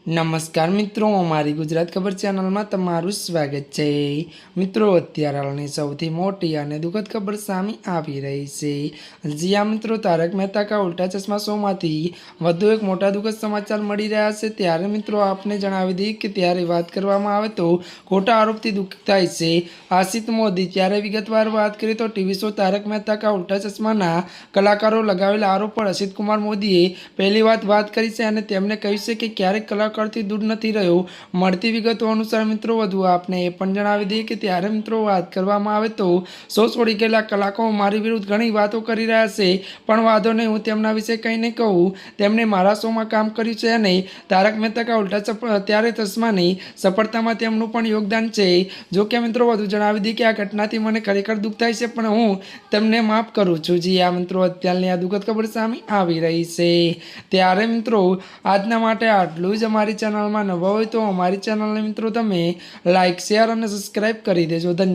નમસ્કાર મિત્રો, અમારી ગુજરાત ખબર ચેનલમાં તમારું સ્વાગત છે। મિત્રો, અત્યારે હાલની સૌથી મોટી અને દુઃખદ ખબર સામે આવી રહી છે। જી હા મિત્રો, તારક મહેતા કા ઉલ્ટા ચશ્મા શોમાંથી વધુ એક મોટા દુઃખદ સમાચાર મળી રહ્યા છે। ત્યારે મિત્રો આપને જણાવી દઈએ કે ત્યારે વાત કરવામાં આવે તો ખોટા આરોપથી દુઃખ થાય છે આશિત મોદી। ત્યારે વિગતવાર વાત કરીએ તો ટીવી શો તારક મહેતા કા ઉલ્ટા ચશ્માના કલાકારો લગાવેલા આરોપ પર અસિત કુમાર મોદીએ પહેલી વાત કરી છે અને તેમણે કહ્યું છે કે ક્યારેક કલાકારથી દૂર નથી રહ્યો। મળતી વિગતો અનુસાર મિત્રો વધુ આપને એ પણ જણાવી દઈએ કે ત્યારે મિત્રો વાત કરવામાં આવે તો શો છોડી ગયેલા કલાકારો મારી વિરુદ્ધ ઘણી વાતો કરી રહ્યા છે, પણ વાંધો નહીં, હું તેમના વિશે કંઈ નહીં કહું। તેમણે મારા શોમાં કામ કર્યું છે અને તારક મહેતા કા ઉલ્ટા ત્યારે ચશ્માની સફળતામાં તેમનું પણ યોગદાન છે। જો કે મિત્રો વધુ જણાવી દઈએ કે આ ઘટનાથી મને ખરેખર દુઃખ થાય છે, પણ હું તેમને માફ કરું છું। જી આ મિત્રો, અત્યારની આ દુઃખદ ખબર સામે આવી રહી છે। ત્યારે મિત્રો આજના માટે આટલું જ। અમારી ચેનલમાં નવા હોય તો અમારી ચેનલને મિત્રો તમે લાઇક, શેર અને સબસ્ક્રાઈબ કરી દેજો। ધન્યવાદ।